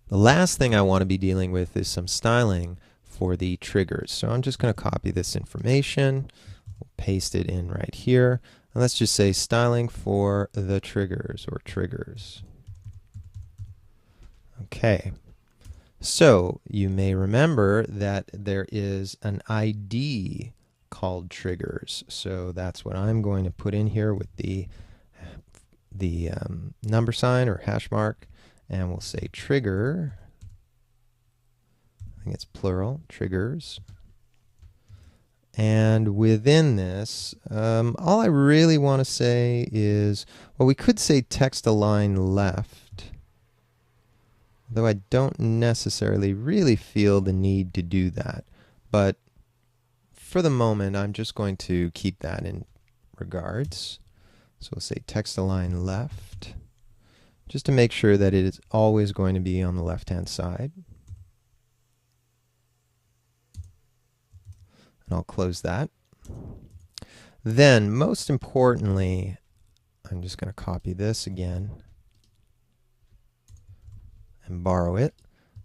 The last thing I want to be dealing with is some styling for the triggers. So I'm just going to copy this information, we'll paste it in right here, and let's just say styling for the triggers or triggers. Okay. So you may remember that there is an ID called triggers. So that's what I'm going to put in here with the number sign or hash mark, and we'll say trigger. I think it's plural, triggers. And within this, all I really want to say is, well, we could say text align left, though I don't necessarily really feel the need to do that. But for the moment, I'm just going to keep that in regards. So we'll say text align left, just to make sure that it is always going to be on the left-hand side. And I'll close that. Then, most importantly, I'm just going to copy this again and borrow it.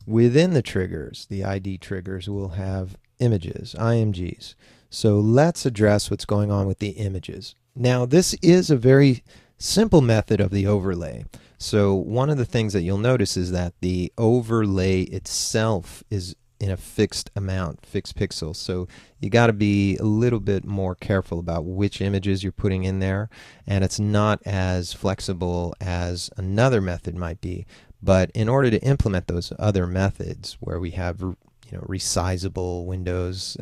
Within the triggers, the ID triggers will have images, IMGs. So let's address what's going on with the images. Now, this is a very simple method of the overlay. So one of the things that you'll notice is that the overlay itself is in a fixed amount, fixed pixels. So you got to be a little bit more careful about which images you're putting in there, and it's not as flexible as another method might be. But in order to implement those other methods where we have resizable windows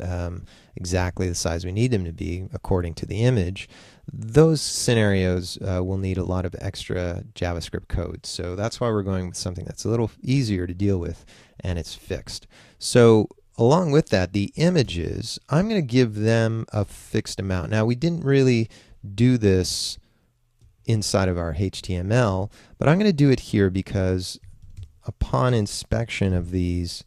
exactly the size we need them to be according to the image, those scenarios will need a lot of extra JavaScript code. So that's why we're going with something that's a little easier to deal with, and it's fixed. So along with that, the images, I'm going to give them a fixed amount. Now, we didn't really do this inside of our HTML, but I'm going to do it here because upon inspection of these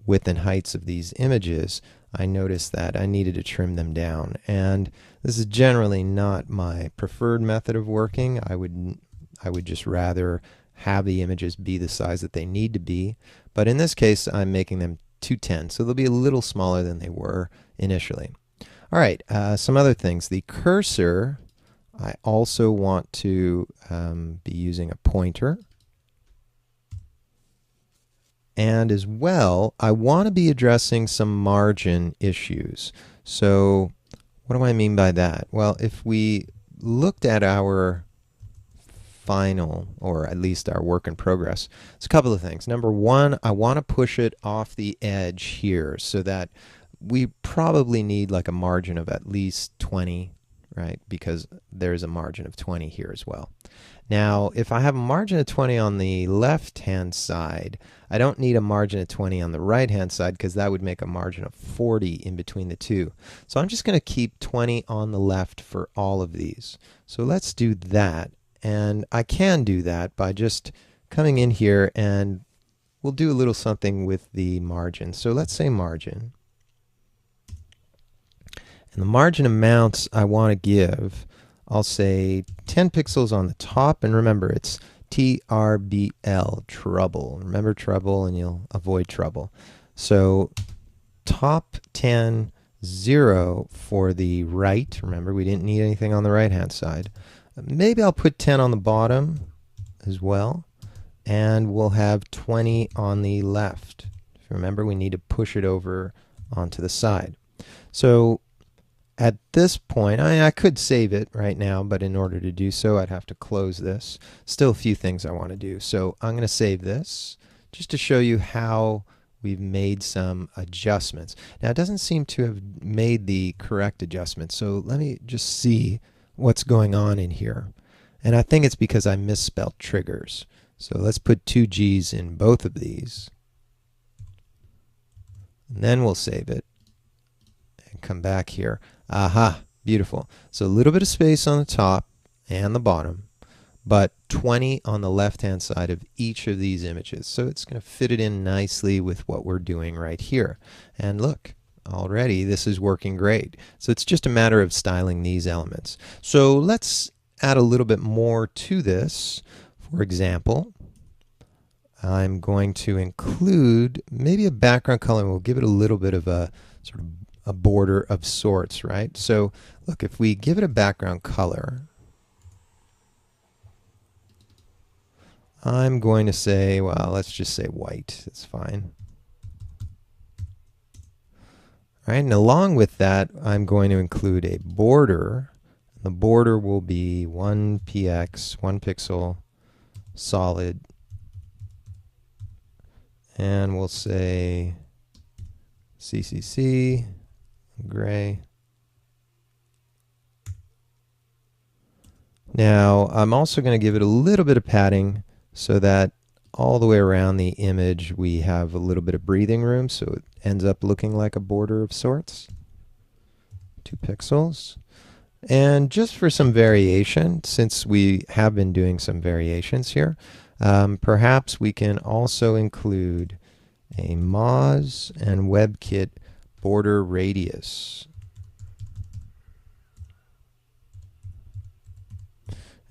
width and heights of these images, I noticed that I needed to trim them down. And this is generally not my preferred method of working. I would just rather have the images be the size that they need to be. But in this case, I'm making them 210, so they'll be a little smaller than they were initially. All right, some other things. The cursor, I also want to be using a pointer. And as well, I want to be addressing some margin issues. So what do I mean by that? Well, if we looked at our final, or at least our work in progress, it's a couple of things. Number one, I want to push it off the edge here so that we probably need like a margin of at least 20, right? Because there's a margin of 20 here as well. Now, if I have a margin of 20 on the left-hand side, I don't need a margin of 20 on the right-hand side because that would make a margin of 40 in between the two. So I'm just going to keep 20 on the left for all of these. So let's do that. And I can do that by just coming in here, and we'll do a little something with the margin. So let's say margin. And the margin amounts I want to give, I'll say 10 pixels on the top, and remember it's TRBL, trouble. Remember trouble and you'll avoid trouble. So top 10, 0 for the right. Remember, we didn't need anything on the right hand side. Maybe I'll put 10 on the bottom as well, and we'll have 20 on the left. Remember, we need to push it over onto the side. So at this point, I could save it right now, but in order to do so, I'd have to close this. Still a few things I want to do. So I'm going to save this just to show you how we've made some adjustments. Now, it doesn't seem to have made the correct adjustments, so let me just see what's going on in here. And I think it's because I misspelled triggers. So let's put 2 G's in both of these. And then we'll save it and come back here. Aha, beautiful. So a little bit of space on the top and the bottom, but 20 on the left-hand side of each of these images. So it's going to fit it in nicely with what we're doing right here. And look, already this is working great. So it's just a matter of styling these elements. So let's add a little bit more to this. For example, I'm going to include maybe a background color. We'll give it a little bit of a sort of a border of sorts, right? So look, if we give it a background color, I'm going to say, well, let's just say white. It's fine. All right, and along with that, I'm going to include a border. The border will be 1px, 1 pixel, solid, and we'll say CCC, gray. Now, I'm also going to give it a little bit of padding so that all the way around the image we have a little bit of breathing room, so it ends up looking like a border of sorts. 2 pixels. And just for some variation, since we have been doing some variations here, perhaps we can also include a Moz and WebKit border radius.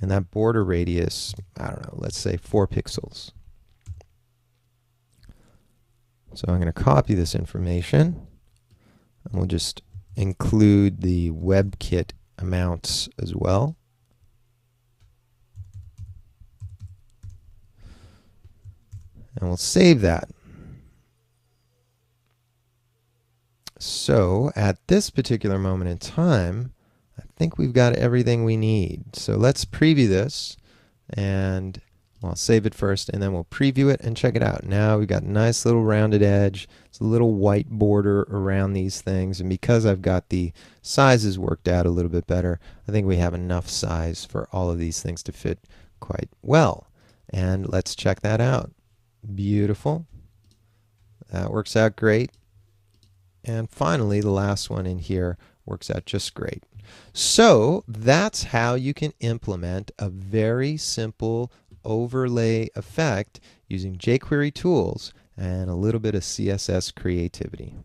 And that border radius, I don't know, let's say 4 pixels. So I'm going to copy this information, and we'll just include the WebKit amounts as well. And we'll save that. So at this particular moment in time, I think we've got everything we need. So let's preview this, and I'll save it first, and then we'll preview it and check it out. Now we've got a nice little rounded edge. It's a little white border around these things, and because I've got the sizes worked out a little bit better, I think we have enough size for all of these things to fit quite well. And let's check that out. Beautiful. That works out great. And finally, the last one in here works out just great. So that's how you can implement a very simple overlay effect using jQuery tools and a little bit of CSS creativity.